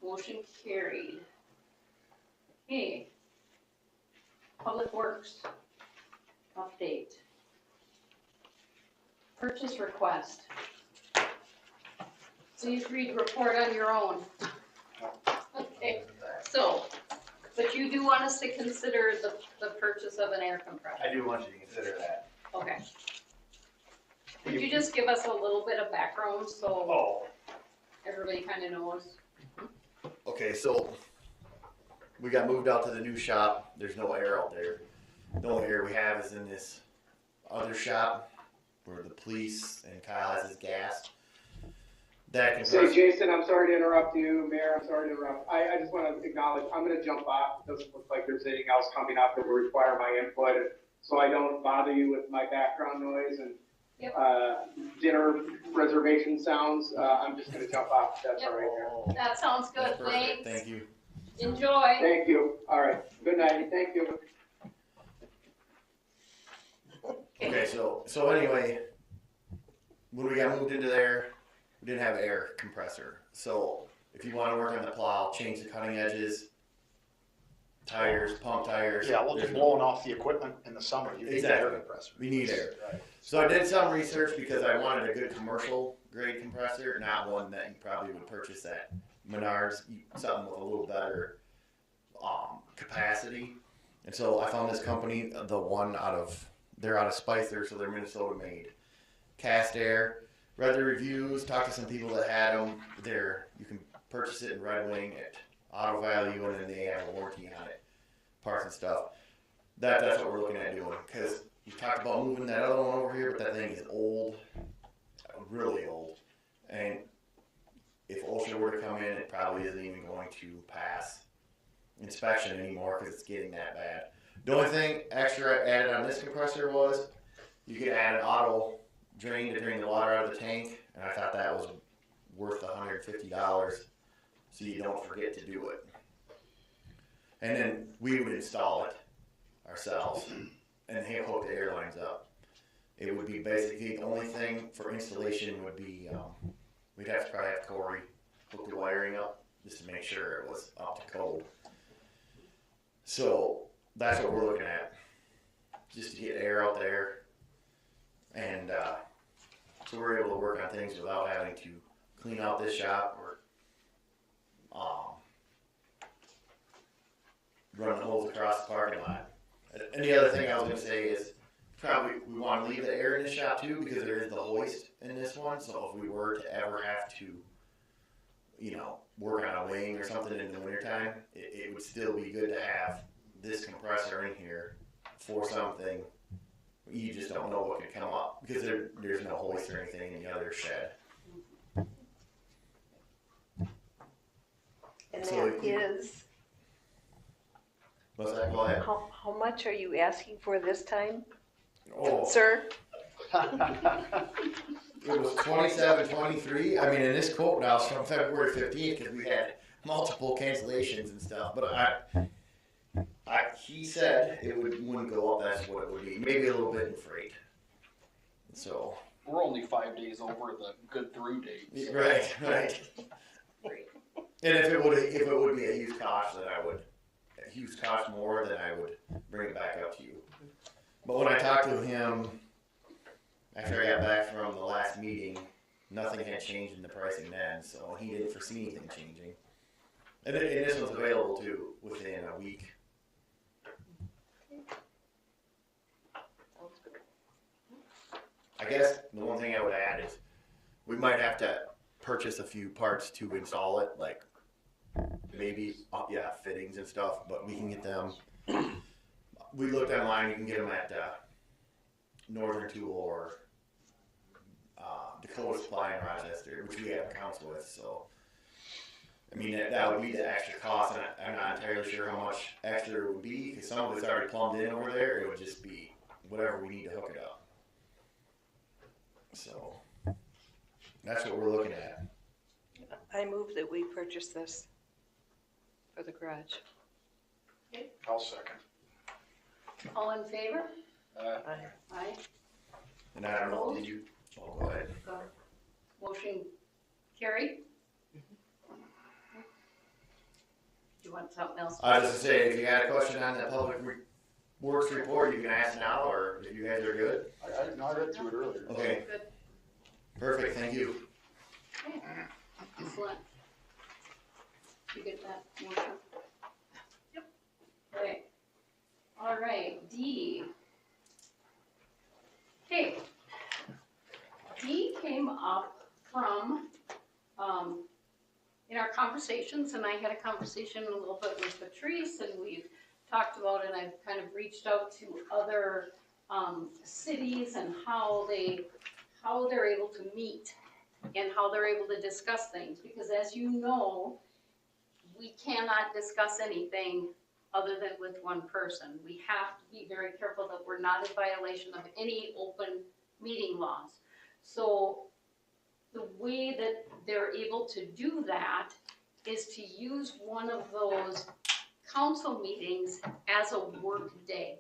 Motion carried. Okay. Public Works update. Purchase request. Please read report on your own. Okay, so, but you do want us to consider the purchase of an air compressor? I do want you to consider that. Okay. Could you just give us a little bit of background so Oh, everybody kind of knows? okay, so we got moved out to the new shop. There's no air out there. The only air we have is in this other shop where the police and Kyle has his gas. That Say, compressor, Jason, I'm sorry to interrupt you. Mayor, I'm sorry to interrupt. I just want to acknowledge, I'm going to jump off. It doesn't look like there's anything else coming up that will require my input, so I don't bother you with my background noise and Yep. dinner reservation sounds. I'm just going to jump off. That's Yep. all right there. That sounds good, that's perfect. thanks. Thank you. Enjoy. Thank you. All right. Good night. Thank you. Okay, so anyway, when we got moved into there, we didn't have air compressor. So if you want to work on the plow, change the cutting edges, tires, pump tires. Yeah, well, there's just no- blowing off the equipment in the summer, you need that air Exactly. compressor. We need air. Right. So I did some research because I wanted a good commercial grade compressor, not one that you probably would purchase at Menards, something with a little better capacity. And so I found this company, they're out of Spicer, so they're Minnesota made. Cast Air. Read the reviews, talked to some people that had them. You can purchase it in Red Wing at Auto Value, and then they have a warranty on it, parts and stuff. That's what we're looking at doing, because we talked about moving that other one over here, but that thing is old, really old. And if OSHA were to come in, it probably isn't even going to pass inspection anymore because it's getting that bad. The only thing extra added on this compressor was you could add an auto drain to drain the water out of the tank, and I thought that was worth $150 so you don't forget to do it. And then we would install it ourselves and hook the air lines up. It would be basically the only thing for installation would be we'd have to probably have Corey hook the wiring up just to make sure it was up to code. So that's what we're looking at, just to get air out there, and so we're able to work on things without having to clean out this shop or run the holes across the parking lot. And the other thing I was going to say is probably we want to leave the air in this shop too, because there is the hoist in this one. So if we were to ever have to, work on a wing or something in the wintertime, it would still be good to have this compressor in here for something. You just don't know what could come up because there's no hoist or anything in the other shed. And So that is, What's that? Go ahead. how much are you asking for this time, Oh, sir? it was 27-23. I mean, in this quote now is from February 15th because we had multiple cancellations and stuff. But he said it wouldn't go up. That's what it would be. Maybe a little bit in freight. So. We're only 5 days over the good through dates. Right. And if it would be a huge cost, then a huge cost more, then I would bring it back up to you. But when I talked to him after I got back from the last meeting, nothing had changed in the pricing then, so he didn't foresee anything changing. And this one's available too within a week. I guess the one thing I would add is we might have to purchase a few parts to install it, like maybe fittings and stuff, but we can get them. We looked online, you can get them at Northern Tool or Dakota Supply in Rochester, which we have accounts with. So, I mean, that would be the extra cost, and I'm not entirely sure how much extra it would be, because some of it's already plumbed in over there. It would just be whatever we need to hook it up. So, that's what we're looking at. I move that we purchase this for the garage. I'll second. All in favor? Aye. Aye. And I don't know, did you? Oh, go ahead. Motion carried. Do you want something else? I was just gonna say, if you had a question on the public works report, you can ask now, or if you guys are good. I read through it earlier. Okay. Good. Perfect, thank you. Okay. Excellent. You get that motion? Yep. Okay. All right, D. Okay. D came up from, in our conversations, and I had a conversation a little bit with Patrice, and we've talked about, and I've kind of reached out to other cities and how they're able to meet and how they're able to discuss things, because as you know, we cannot discuss anything other than with one person. We have to be very careful that we're not in violation of any open meeting laws. So the way that they're able to do that is to use one of those council meetings as a work day.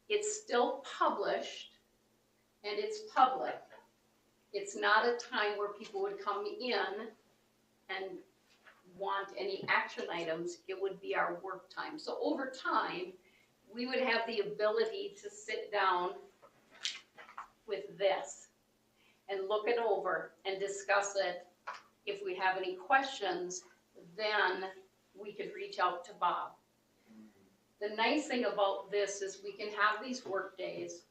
It's still published and it's public. It's not a time where people would come in and want any action items. It would be our work time. So over time, we would have the ability to sit down with this and look it over and discuss it. If we have any questions, then we could reach out to Bob. The nice thing about this is we can have these work days.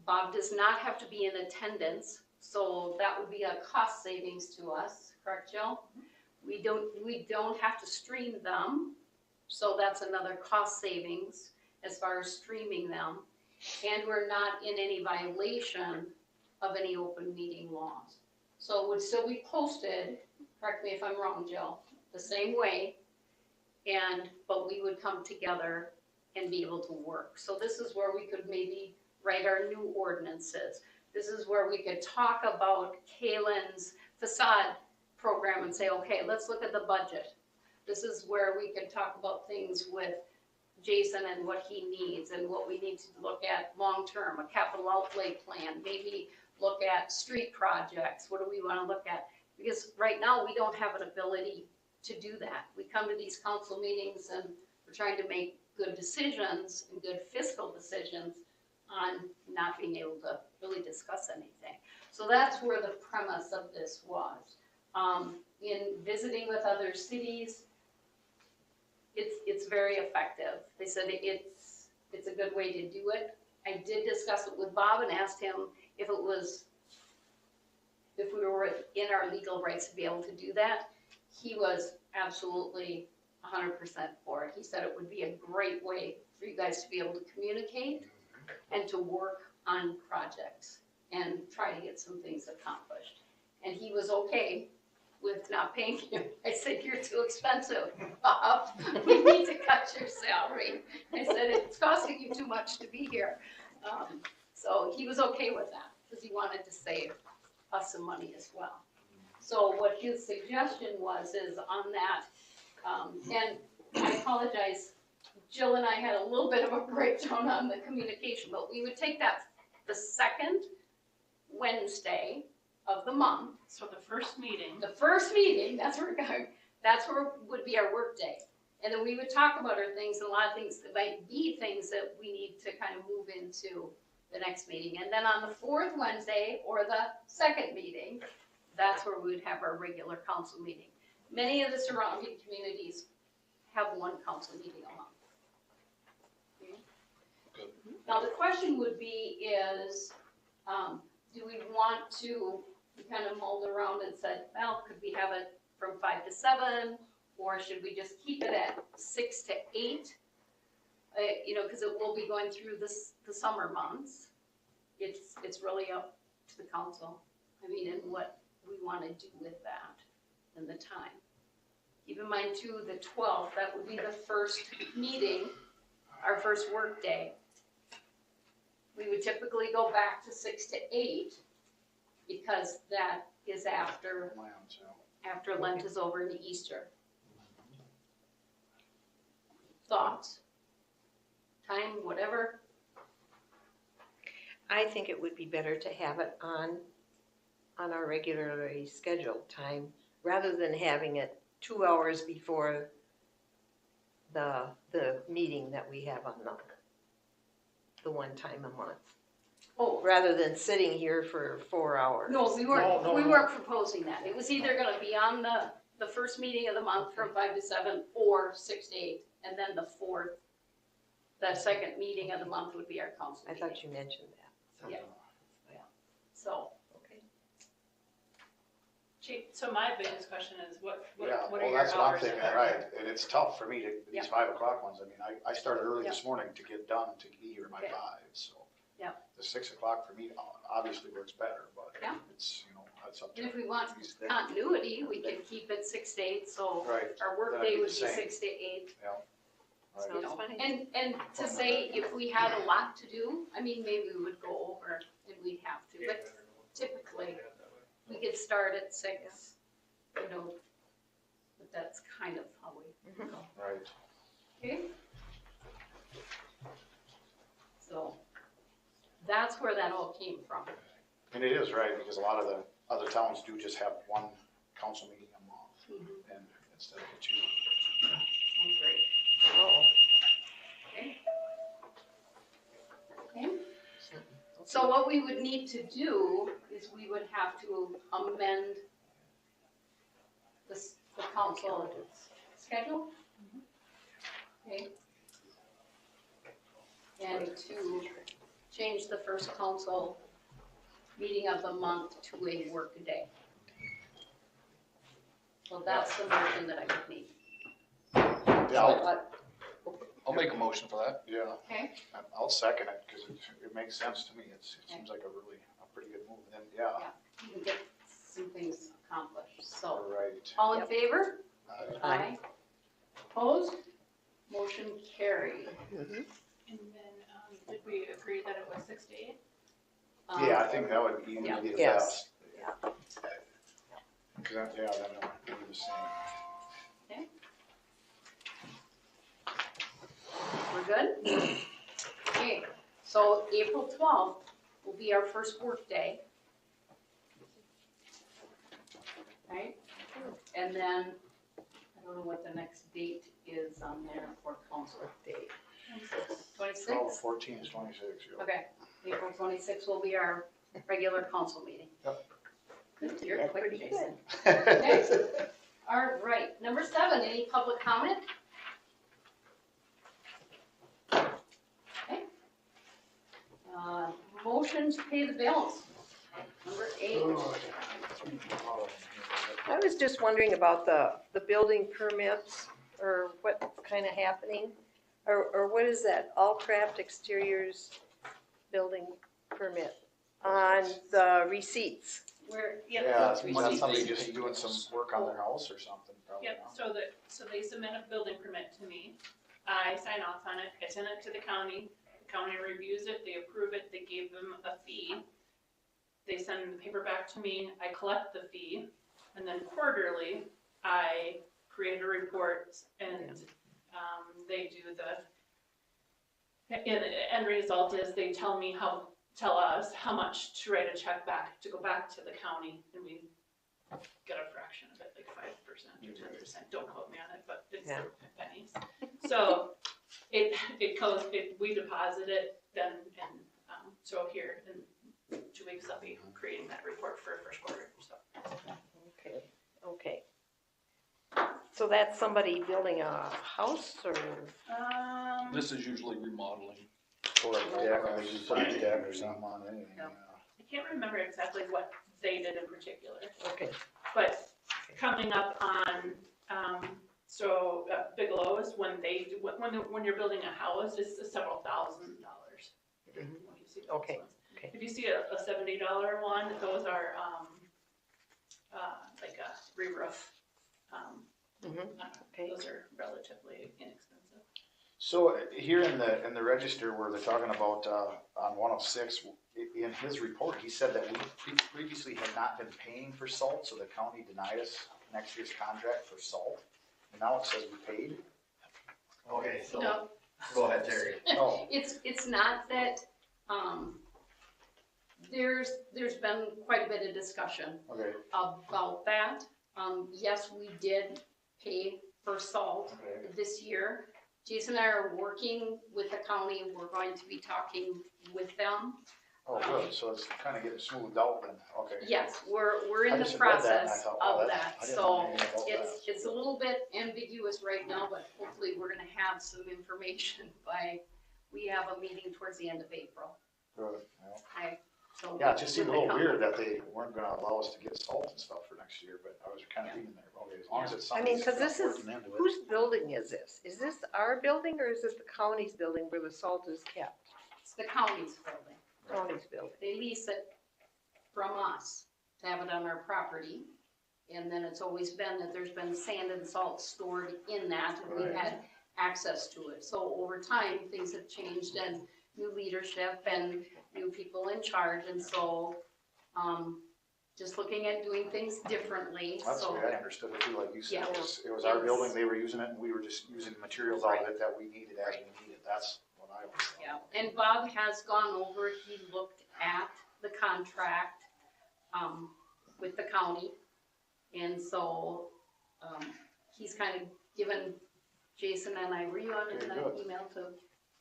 Bob does not have to be in attendance, so that would be a cost savings to us, correct, Jill? We don't have to stream them, so that's another cost savings as far as streaming them. And we're not in any violation of any open meeting laws. So it would still be posted, correct me if I'm wrong, Jill, the same way, but we would come together and be able to work. So this is where we could maybe write our new ordinances. This is where we could talk about Kalen's facade program and say, okay, let's look at the budget. This is where we could talk about things with Jason and what he needs and what we need to look at long-term, a capital outlay plan, maybe look at street projects. What do we want to look at? Because right now we don't have an ability to do that. We come to these council meetings and we're trying to make good decisions and good fiscal decisions on not being able to really discuss anything. So that's where the premise of this was. In visiting with other cities, it's very effective. They said it's a good way to do it. I did discuss it with Bob and asked him if we were in our legal rights to be able to do that. He was absolutely 100% for it. He said it would be a great way for you guys to be able to communicate and to work on projects and try to get some things accomplished. And he was okay with not paying you. I said, you're too expensive, Bob. We need to cut your salary. I said, it's costing you too much to be here. So he was okay with that because he wanted to save us some money as well. So what his suggestion is on that, and I apologize, Jill and I had a little bit of a breakdown on the communication, but we would take that the second Wednesday of the month. So the first meeting. The first meeting, that's where we're going. That's where would be our work day. And then we would talk about our things, and a lot of things that might be things that we need to kind of move into the next meeting. And then on the fourth Wednesday or the second meeting, that's where we would have our regular council meeting. Many of the surrounding communities have one council meeting a month. Okay. Now the question would be is, do we want to, we kind of mulled around and said, well, could we have it from 5 to 7, or should we just keep it at 6 to 8? you know, cause it will be going through the summer months. It's really up to the council, I mean, and what we wanna do with that and the time. Keep in mind too, the 12th, that would be the first meeting, our first work day. We would typically go back to 6 to 8 because that is after Lent is over into Easter. Thoughts? Time, whatever? I think it would be better to have it on our regularly scheduled time, rather than having it 2 hours before the meeting that we have on the one time a month. Oh, Rather than sitting here for 4 hours. no, we weren't proposing that. It was either gonna be on the first meeting of the month from 5 to 7 or 6 to 8, and then the fourth, that second meeting of the month would be our council I meeting. thought you mentioned that. Yeah. So, Okay. Chief, so my biggest question is what Yeah, are well, your that's what I'm hours? thinking, right, and it's tough for me to, these Yep. 5 o'clock ones, I mean, I started early Yep. this morning to get done, to be here by Okay. 5, so. Yep. The 6 o'clock for me obviously works better, but Yeah. it's, that's up to. and if we want who's there. continuity, we can keep it 6 to 8, so Right, our work Then it'd day be would the be same. 6 to 8. right. You know, Sounds fine. and to say if we had a lot to do, I mean, maybe we would go over and we'd have to, but typically we could start at 6, you know, but that's kind of how we go. Right. Okay? So that's where that all came from. And it is, right, because a lot of the other towns do just have one council meeting a month, and instead of 2. Oh, great. Oh, Okay. Okay. So what we would need to do is we would have to amend the council schedule. Okay. And to change the first council meeting of the month to a work day. So that's the motion that I would need. Yeah, I'll make a motion for that. yeah, Okay? I'll second it, because it makes sense to me, it seems like a pretty good move, and Yeah, we can get some things accomplished, so. right. All in favor? Aye. Opposed? Motion carried. And then, did we agree that it was 6 to 8? Yeah, I think that would be the Yes. best. Because then it would be the same. We're good? Okay, so April 12th will be our first work day. Right? And then, I don't know what the next date is on there for council. date. 26? 14 is 26, yeah. Okay, April 26th will be our regular council meeting. Yep. Good, you're That's quick, pretty Jason. Okay. All right, number 7, any public comment? Okay. Motion to pay the bills. Number 8. I was just wondering about the building permits, or what's kind of happening, or what is that, all craft exteriors building permit on the receipts? Where, Yeah, those that's receipts. somebody just doing some work on their house or something, probably. Yep, so they submit a building permit to me, I sign off on it, I send it to the county reviews it, they approve it, they gave them a fee. They send the paper back to me, I collect the fee, and then quarterly, I create a report and, they do the end result is they tell us how much to write a check back, to go back to the county, and we get a fraction of it, like 5% or 10%, don't quote me on it, but it's pennies. So we deposit it then, and so here in 2 weeks I'll be creating that report for first quarter, so. Okay. So that's somebody building a house, or? This is usually remodeling. Or a deck, or they just put a deck or something on anything, Yep. I can't remember exactly what they did in particular, Okay. but coming up on So Bigelow's, when they do, when you're building a house, it's several $1,000s. When you see those Okay, ones. okay. If you see a $70 one, those are like a re-roof. Okay. Those are relatively inexpensive. So here in the register where they're talking about, on 106, in his report, he said that we previously had not been paying for salt, so the county denied us next year's contract for salt. And now it says we paid. Okay, so, No, go ahead, Terry. Oh, it's not that, there's been quite a bit of discussion okay, about that. Yes, we did pay for salt okay. this year. Jason and I are working with the county, we're going to be talking with them. Oh, good, so it's kind of getting smoothed out then, okay. Yes, we're I in the just read that and I process thought, wow, of that's- that, I didn't know so anything about that. it's a little bit ambiguous right now, but hopefully we're gonna have some information by, we have a meeting towards the end of April. Good, yeah. So Yeah, it just seemed a with the little county. weird that they weren't gonna allow us to get salt and stuff for next year, but I was kind of reading there, okay, as long as it's I something. mean, cause this is, working into it. whose building is this? Is this our building or is this the county's building where the salt is kept? It's the county's building. County's building. They lease it from us to have it on our property. And then it's always been that there's been sand and salt stored in that and we Right. had access to it. So over time, things have changed and new leadership and new people in charge. And so, just looking at doing things differently, That's the so. way I understood it too, like you said, Yeah. it was our Yes. building, they were using it, and we were just using materials out of it that we needed as we needed, that's what I was thought. Yeah, and Bob has gone over, he looked at the contract, with the county. And so, he's kind of given Jason and I, were you on in Okay, that good. email too?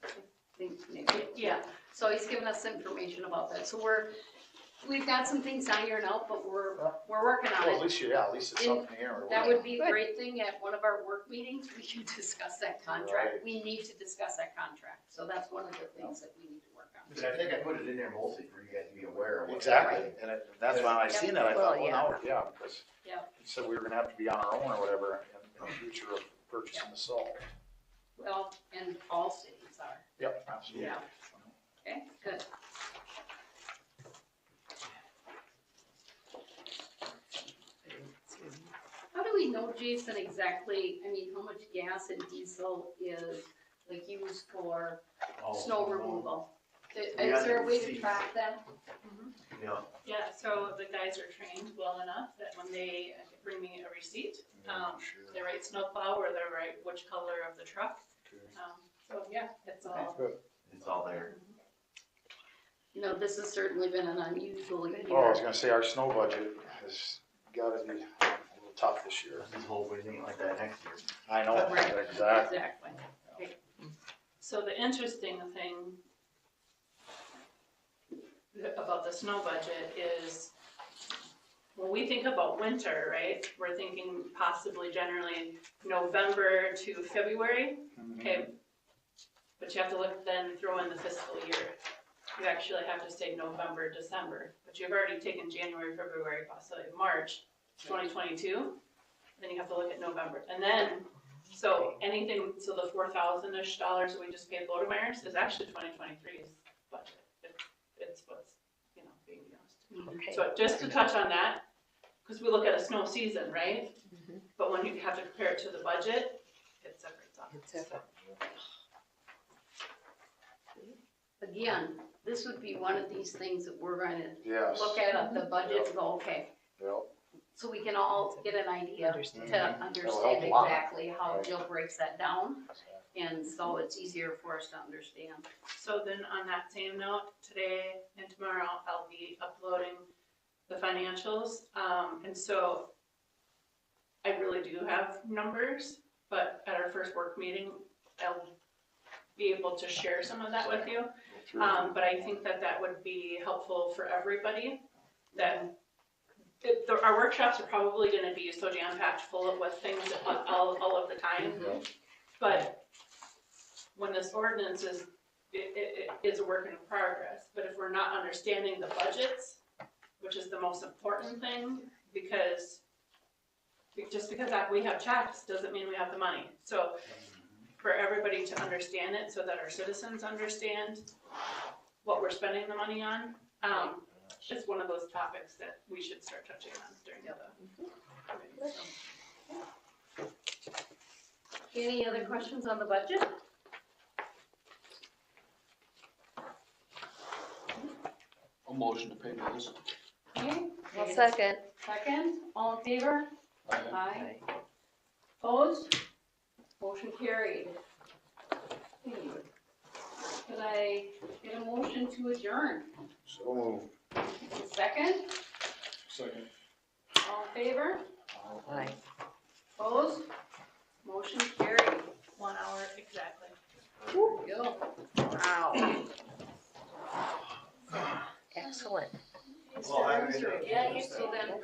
I think maybe, yeah, so he's given us information about that, so we've got some things ironed out, but we're working on Well, it. at least at least it's And something here. That would be a Good. great thing, at one of our work meetings, we can discuss that contract, Right. we need to discuss that contract, so that's one of the things that we need to work on. But I think I put it in there mostly for you guys to be aware of. what- Exactly, and that's when I seen that, I thought, Well, well, now, yeah, because Yeah. he said we were gonna have to be on our own or whatever in the future of purchasing the salt. Well, and all cities are. Yep, absolutely. Yeah. Okay, good. How do we know, Jason, exactly, I mean, how much gas and diesel is like used for Oh, snow removal? Is Yeah, there a way to see. track that? Yeah, Yeah, so the guys are trained well enough that when they bring me a receipt, Sure. they write snowplow or they write which color of the truck. So yeah, it's all. Good. it's all there. You know, this has certainly been an unusual year. Oh, I was gonna say, our snow budget has gotta be a little tough this year. Just hope it ain't like that next year. I know, Right. exactly. Exactly. Okay. So the interesting thing about the snow budget is when we think about winter, right, we're thinking possibly generally November to February, okay? But you have to look, then throw in the fiscal year. You actually have to say November, December, but you've already taken January, February, possibly March 2022. Then you have to look at November. And then, so anything, so the $4,000-ish that we just paid Lodemeier's is actually 2023's budget. It's what's, being used. Okay. So just to touch on that, because we look at a snow season, right? But when you have to compare it to the budget, it separates out. It's separate. Again, this would be one of these things that we're going to Yes. look at the budget and go, okay, Yep. so we can all get an idea Understand. to That'll help understand a lot. exactly how Right. Jill breaks that down. And so it's easier for us to understand. So then on that same note, today and tomorrow, I'll be uploading the financials. And so I really do have numbers, but at our first work meeting, I'll be able to share some of that with you. But I think that would be helpful for everybody, that our workshops are probably gonna be so jam-packed full with things all of the time. But when this ordinance is, it is a work in progress, but if we're not understanding the budgets, which is the most important thing, because Just because we have checks doesn't mean we have the money. So for everybody to understand it, so that our citizens understand what we're spending the money on, it's one of those topics that we should start touching on during the committee. Any other questions on the budget? A motion to pay bills. Okay, Well, second. second, all in favor? Aye. Opposed? Motion carried. Okay. Could I get a motion to adjourn? So moved. Second, Second. all in favor? Aye. Opposed? Motion carried. 1 hour exactly. Go. Wow. Excellent. Yeah, you so then,